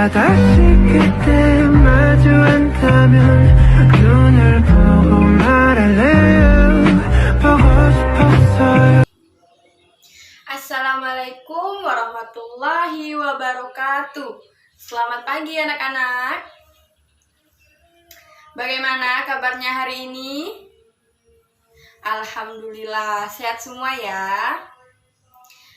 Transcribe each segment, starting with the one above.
다시 그때 마주한다면 눈을 보고 말할래요 보고 싶었어요. Assalamualaikum warahmatullahi wabarakatuh. Selamat pagi anak-anak. Bagaimana kabarnya hari ini? Alhamdulillah sehat semua ya.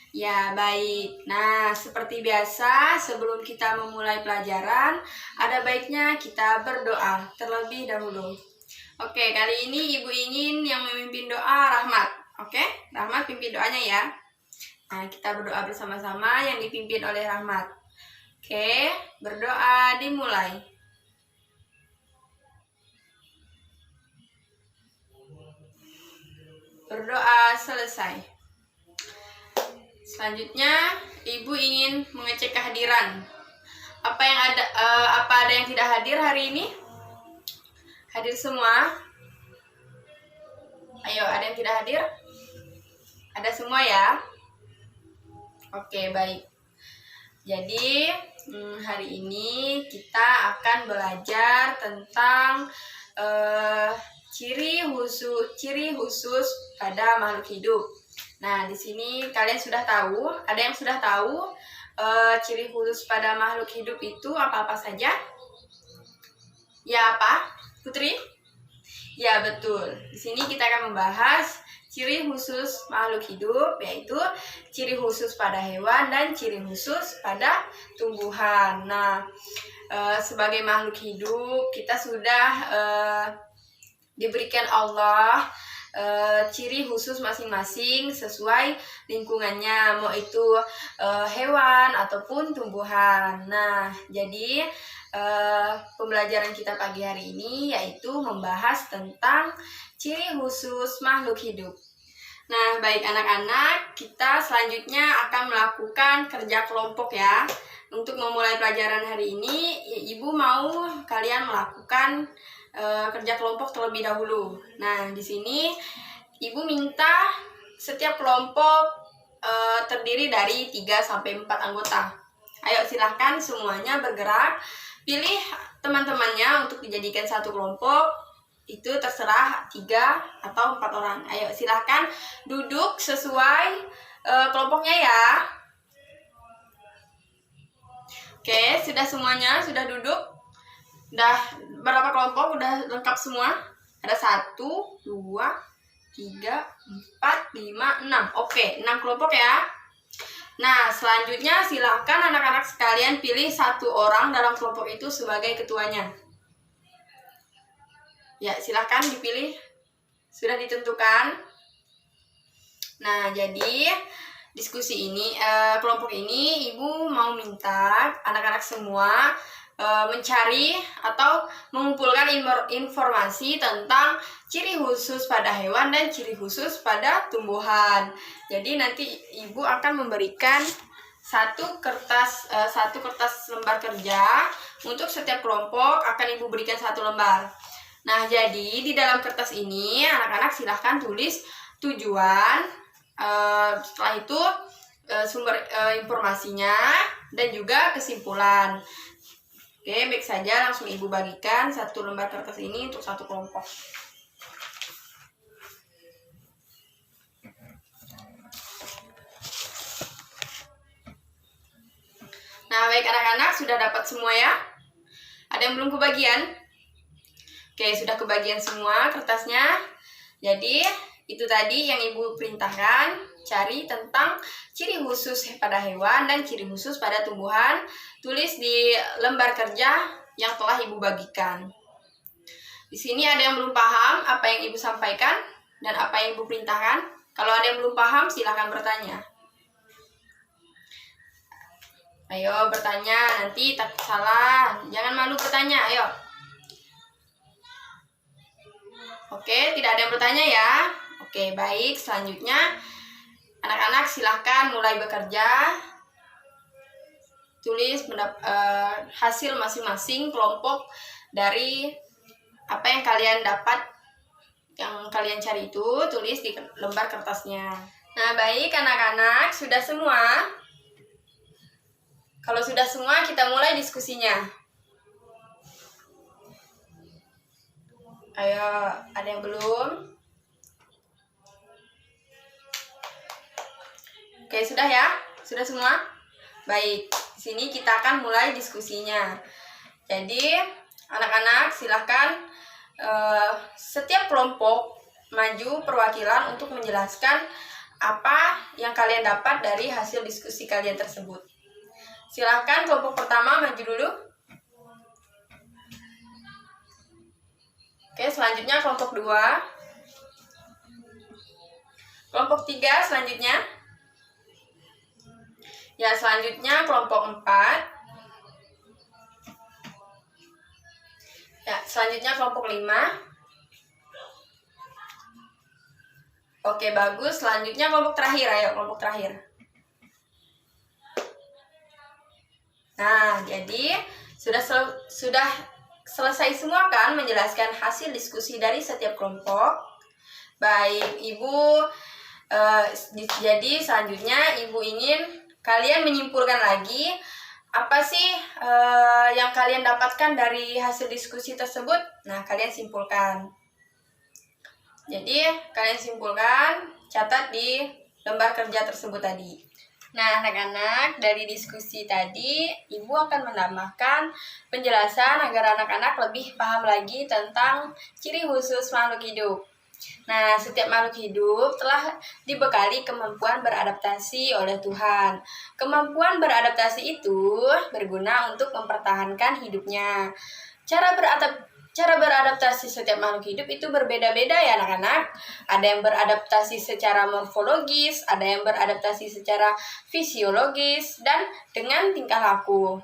Ya baik. Nah seperti biasa sebelum kita memulai pelajaran ada baiknya kita berdoa terlebih dahulu. Oke, kali ini ibu ingin yang memimpin doa Rahmat. Oke, Rahmat pimpin doanya ya. Nah, kita berdoa bersama-sama yang dipimpin oleh Rahmat. Oke, berdoa dimulai. Berdoa selesai. Selanjutnya, Ibu ingin mengecek kehadiran. Apa ada yang tidak hadir hari ini? Hadir semua? Ayo, ada yang tidak hadir? Ada semua ya? Oke, baik. Jadi, hari ini kita akan belajar tentang ciri khusus pada makhluk hidup. Nah, di sini kalian sudah tahu, ada yang sudah tahu ciri khusus pada makhluk hidup itu apa-apa saja? Ya, apa? Putri? Ya, betul. Di sini kita akan membahas ciri khusus makhluk hidup, yaitu ciri khusus pada hewan dan ciri khusus pada tumbuhan. Nah, sebagai makhluk hidup, kita sudah diberikan Allah ciri khusus masing-masing sesuai lingkungannya, mau itu hewan ataupun tumbuhan. Nah, jadi pembelajaran kita pagi hari ini yaitu membahas tentang ciri khusus makhluk hidup. Nah, baik anak-anak, kita selanjutnya akan melakukan kerja kelompok ya. Untuk memulai pelajaran hari ini, Ibu mau kalian melakukan kerja kelompok terlebih dahulu. Nah, di sini Ibu minta setiap kelompok terdiri dari 3 sampai 4 anggota. Ayo silahkan semuanya bergerak. Pilih teman-temannya untuk dijadikan satu kelompok. Itu terserah 3 atau 4 orang. Ayo silahkan duduk sesuai kelompoknya ya. Oke, sudah semuanya? Sudah duduk? Udah berapa kelompok? Udah lengkap semua? Ada 1, 2, 3, 4, 5, 6. Oke, 6 kelompok ya. Nah, selanjutnya silakan anak-anak sekalian pilih 1 orang dalam kelompok itu sebagai ketuanya. Ya, silahkan dipilih. Sudah ditentukan. Nah, jadi diskusi ini, kelompok ini Ibu mau minta anak-anak semua mencari atau mengumpulkan informasi tentang ciri khusus pada hewan dan ciri khusus pada tumbuhan. Jadi nanti Ibu akan memberikan satu kertas lembar kerja untuk setiap kelompok akan Ibu berikan 1 lembar. Nah, jadi di dalam kertas ini anak-anak silahkan tulis tujuan, setelah itu sumber informasinya dan juga kesimpulan. Oke, baik saja, langsung Ibu bagikan 1 lembar kertas ini untuk 1 kelompok. Nah, baik anak-anak, sudah dapat semua ya? Ada yang belum kebagian? Oke, sudah kebagian semua kertasnya. Jadi, itu tadi yang Ibu perintahkan, cari tentang ciri khusus pada hewan dan ciri khusus pada tumbuhan. Tulis di lembar kerja yang telah Ibu bagikan. Di sini ada yang belum paham apa yang Ibu sampaikan dan apa yang Ibu perintahkan. Kalau ada yang belum paham, silahkan bertanya. Ayo bertanya, nanti takut salah. Jangan malu bertanya, ayo. Oke, tidak ada yang bertanya ya. Oke, baik. Selanjutnya, anak-anak silahkan mulai bekerja. Tulis hasil masing-masing kelompok dari apa yang kalian dapat, yang kalian cari itu, tulis di lembar kertasnya. Nah, baik anak-anak, sudah semua? Kalau sudah semua, kita mulai diskusinya. Ayo, ada yang belum? Oke, sudah ya? Sudah semua? Baik, di sini kita akan mulai diskusinya. Jadi, anak-anak silahkan setiap kelompok maju perwakilan untuk menjelaskan apa yang kalian dapat dari hasil diskusi kalian tersebut. Silahkan kelompok pertama maju dulu. Oke, selanjutnya kelompok 2. Kelompok 3 selanjutnya. Ya, selanjutnya kelompok 4. Ya, selanjutnya kelompok 5. Oke, bagus. Selanjutnya kelompok terakhir. Ayo, kelompok terakhir. Nah, jadi sudah selesai semua kan menjelaskan hasil diskusi dari setiap kelompok. Baik, Ibu. Jadi selanjutnya Ibu ingin kalian menyimpulkan lagi apa sih yang kalian dapatkan dari hasil diskusi tersebut. Nah, kalian simpulkan. Jadi kalian simpulkan, catat di lembar kerja tersebut tadi. Nah, anak-anak, dari diskusi tadi, Ibu akan menambahkan penjelasan agar anak-anak lebih paham lagi tentang ciri khusus makhluk hidup. Nah, setiap makhluk hidup telah dibekali kemampuan beradaptasi oleh Tuhan. Kemampuan beradaptasi itu berguna untuk mempertahankan hidupnya. Cara beradaptasi setiap makhluk hidup itu berbeda-beda ya anak-anak. Ada yang beradaptasi secara morfologis, ada yang beradaptasi secara fisiologis, dan dengan tingkah laku.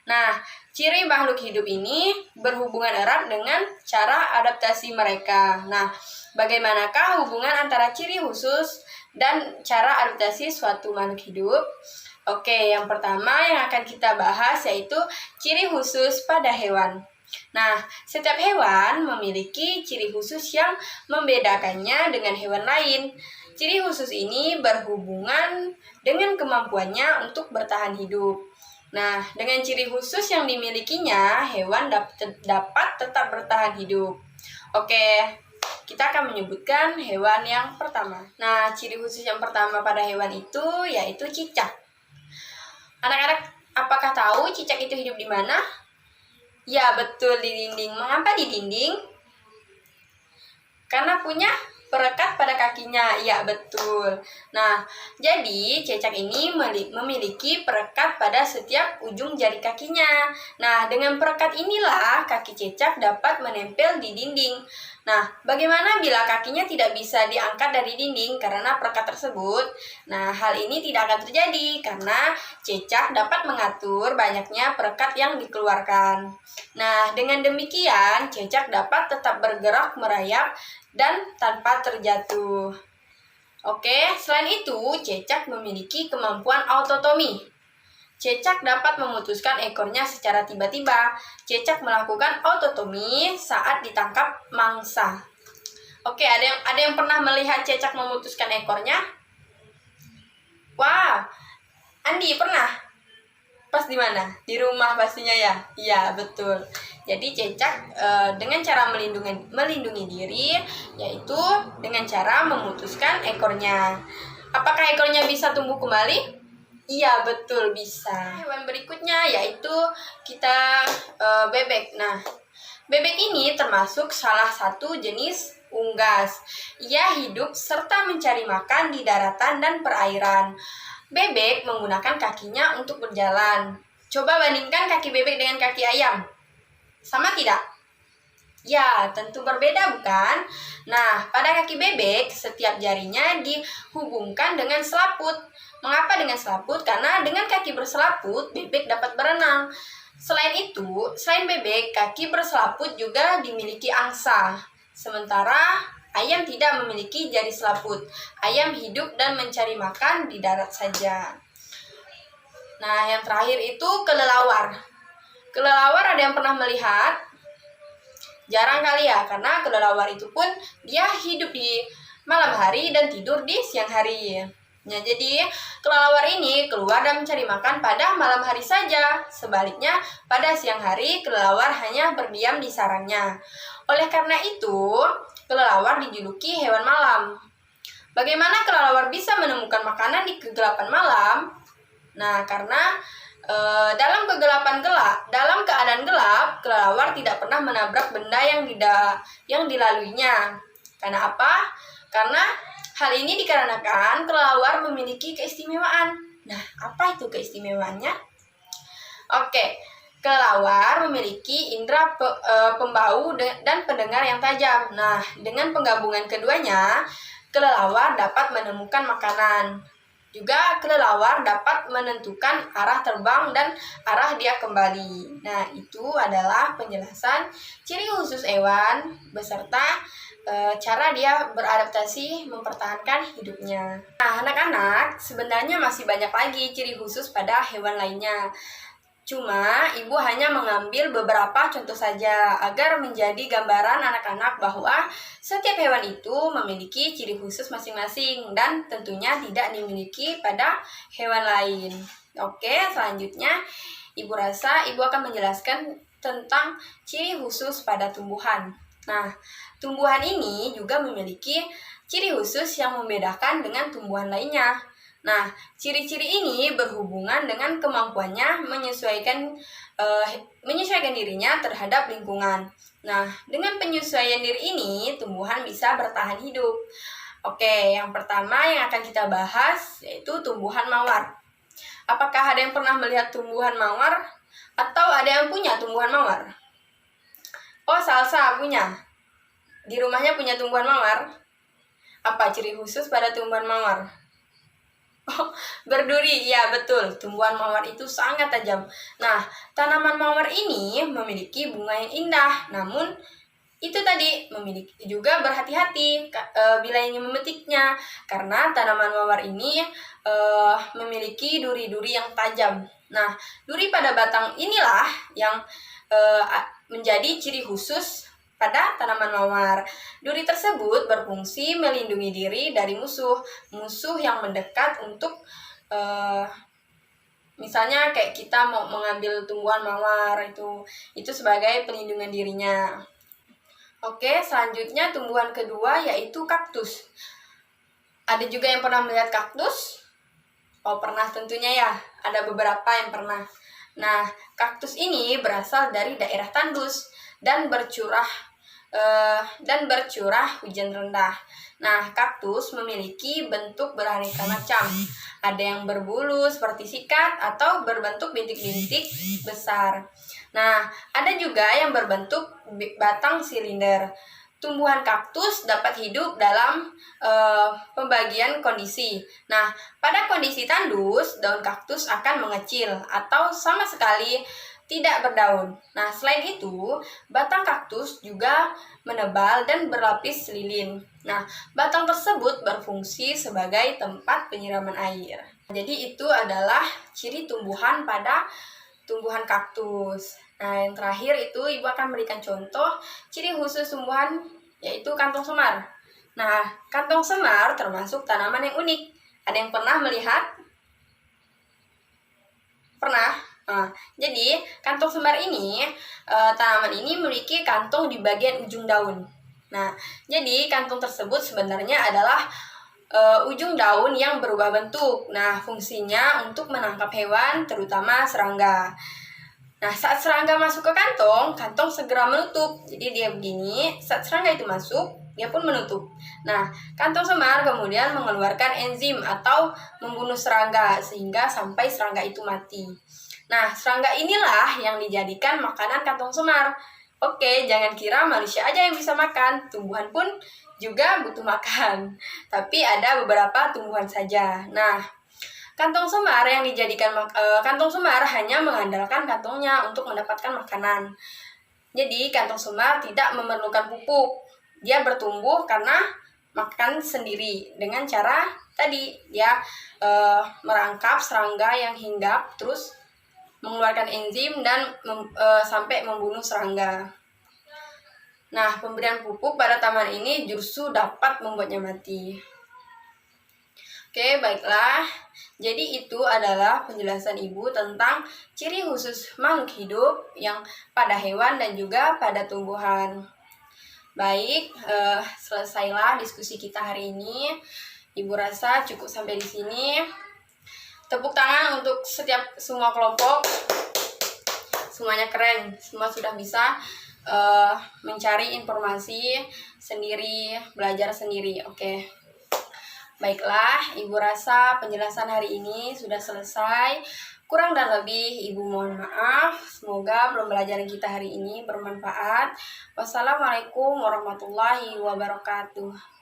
Nah, ciri makhluk hidup ini berhubungan erat dengan cara adaptasi mereka. Nah, bagaimanakah hubungan antara ciri khusus dan cara adaptasi suatu makhluk hidup? Oke, yang pertama yang akan kita bahas yaitu ciri khusus pada hewan. Nah, setiap hewan memiliki ciri khusus yang membedakannya dengan hewan lain. Ciri khusus ini berhubungan dengan kemampuannya untuk bertahan hidup. Nah, dengan ciri khusus yang dimilikinya, hewan dapat tetap bertahan hidup. Oke, kita akan menyebutkan hewan yang pertama. Nah, ciri khusus yang pertama pada hewan itu yaitu cicak. Anak-anak, apakah tahu cicak itu hidup di mana? Ya, betul, di dinding. Mengapa di dinding? Karena punya perekat pada kakinya. Ya, betul. Nah, jadi cicak ini memiliki perekat pada setiap ujung jari kakinya. Nah, dengan perekat inilah kaki cicak dapat menempel di dinding. Nah, bagaimana bila kakinya tidak bisa diangkat dari dinding karena perekat tersebut? Nah, hal ini tidak akan terjadi karena cicak dapat mengatur banyaknya perekat yang dikeluarkan. Nah, dengan demikian cicak dapat tetap bergerak merayap dan tanpa terjatuh. Oke, selain itu, cicak memiliki kemampuan autotomi. Cicak dapat memutuskan ekornya secara tiba-tiba. Cicak melakukan autotomi saat ditangkap mangsa. Oke, ada yang pernah melihat cicak memutuskan ekornya? Wah, Andi pernah? Pas di mana? Di rumah pastinya ya? Iya, betul. Jadi cicak dengan cara melindungi diri, yaitu dengan cara memutuskan ekornya. Apakah ekornya bisa tumbuh kembali? Iya, betul, bisa. Hewan berikutnya yaitu bebek. Nah, bebek ini termasuk salah satu jenis unggas. Ia hidup serta mencari makan di daratan dan perairan. Bebek menggunakan kakinya untuk berjalan. Coba bandingkan kaki bebek dengan kaki ayam. Sama tidak? Ya, tentu berbeda bukan? Nah, pada kaki bebek, setiap jarinya dihubungkan dengan selaput. Mengapa dengan selaput? Karena dengan kaki berselaput, bebek dapat berenang. Selain bebek, kaki berselaput juga dimiliki angsa. Sementara ayam tidak memiliki jari selaput. Ayam hidup dan mencari makan di darat saja. Nah, yang terakhir itu kelelawar. Kelelawar ada yang pernah melihat? Jarang kali ya, karena kelelawar itu pun dia hidup di malam hari dan tidur di siang hari. Nah, jadi kelelawar ini keluar dan mencari makan pada malam hari saja. Sebaliknya, pada siang hari kelelawar hanya berdiam di sarangnya. Oleh karena itu, kelelawar dijuluki hewan malam. Bagaimana kelelawar bisa menemukan makanan di kegelapan malam? Nah, karena dalam keadaan gelap, kelelawar tidak pernah menabrak benda yang dilaluinya. Karena apa? Karena hal ini dikarenakan kelelawar memiliki keistimewaan. Nah, apa itu keistimewaannya? Oke, kelelawar memiliki indera pembau dan pendengar yang tajam. Nah, dengan penggabungan keduanya, kelelawar dapat menemukan makanan. Juga kelelawar dapat menentukan arah terbang dan arah dia kembali. Nah, itu adalah penjelasan ciri khusus hewan beserta cara dia beradaptasi mempertahankan hidupnya. Nah, anak-anak, sebenarnya masih banyak lagi ciri khusus pada hewan lainnya. Cuma, ibu hanya mengambil beberapa contoh saja agar menjadi gambaran anak-anak bahwa setiap hewan itu memiliki ciri khusus masing-masing dan tentunya tidak dimiliki pada hewan lain. Oke, selanjutnya ibu rasa ibu akan menjelaskan tentang ciri khusus pada tumbuhan. Nah, tumbuhan ini juga memiliki ciri khusus yang membedakan dengan tumbuhan lainnya. Nah, ciri-ciri ini berhubungan dengan kemampuannya menyesuaikan dirinya terhadap lingkungan. Nah, dengan penyesuaian diri ini, tumbuhan bisa bertahan hidup. Oke, yang pertama yang akan kita bahas yaitu tumbuhan mawar. Apakah ada yang pernah melihat tumbuhan mawar? Atau ada yang punya tumbuhan mawar? Oh, Salsa punya. Di rumahnya punya tumbuhan mawar. Apa ciri khusus pada tumbuhan mawar? Oh, berduri, ya betul. Tumbuhan mawar itu sangat tajam. Nah, tanaman mawar ini memiliki bunga yang indah. Namun, itu tadi memiliki juga berhati-hati bila ingin memetiknya. Karena tanaman mawar ini memiliki duri-duri yang tajam. Nah, duri pada batang inilah yang menjadi ciri khusus pada tanaman mawar. Duri tersebut berfungsi melindungi diri dari musuh yang mendekat untuk misalnya kayak kita mau mengambil tumbuhan mawar itu sebagai pelindungan dirinya. Oke, selanjutnya tumbuhan kedua yaitu kaktus. Ada juga yang pernah melihat kaktus? Oh, pernah tentunya ya. Ada beberapa yang pernah. Nah, kaktus ini berasal dari daerah tandus dan bercurah hujan rendah. Nah, kaktus memiliki bentuk beraneka macam. Ada yang berbulu seperti sikat atau berbentuk bintik-bintik besar. Nah, ada juga yang berbentuk batang silinder. Tumbuhan kaktus dapat hidup dalam pembagian kondisi. Nah, pada kondisi tandus, daun kaktus akan mengecil atau sama sekali tidak berdaun. Nah, selain itu, batang kaktus juga menebal dan berlapis lilin. Nah, batang tersebut berfungsi sebagai tempat penyiraman air. Jadi itu adalah ciri tumbuhan pada tumbuhan kaktus. Nah, yang terakhir itu ibu akan memberikan contoh ciri khusus tumbuhan yaitu kantong semar. Nah, kantong semar termasuk tanaman yang unik. Ada yang pernah melihat? Pernah? Nah, jadi kantong semar ini, tanaman ini memiliki kantong di bagian ujung daun. Nah, jadi kantong tersebut sebenarnya adalah ujung daun yang berubah bentuk. Nah, fungsinya untuk menangkap hewan, terutama serangga. Nah, saat serangga masuk ke kantong segera menutup. Jadi dia begini, saat serangga itu masuk, dia pun menutup. Nah, kantong semar kemudian mengeluarkan enzim atau membunuh serangga sehingga sampai serangga itu mati. Nah, serangga inilah yang dijadikan makanan kantong semar. Oke, jangan kira manusia aja yang bisa makan, tumbuhan pun juga butuh makan. Tapi ada beberapa tumbuhan saja. Nah, kantong semar hanya mengandalkan kantongnya untuk mendapatkan makanan. Jadi, kantong semar tidak memerlukan pupuk. Dia bertumbuh karena makan sendiri dengan cara tadi dia merangkap serangga yang hinggap terus mengeluarkan enzim dan sampai membunuh serangga. Nah, pemberian pupuk pada tanaman ini justru dapat membuatnya mati. Oke, baiklah. Jadi itu adalah penjelasan Ibu tentang ciri khusus makhluk hidup yang pada hewan dan juga pada tumbuhan. Baik, selesailah diskusi kita hari ini. Ibu rasa cukup sampai di sini. Tepuk tangan untuk semua kelompok. Semuanya keren, semua sudah bisa mencari informasi sendiri, belajar sendiri. Oke. Baiklah, Ibu rasa penjelasan hari ini sudah selesai. Kurang dan lebih Ibu mohon maaf. Semoga pembelajaran kita hari ini bermanfaat. Wassalamualaikum warahmatullahi wabarakatuh.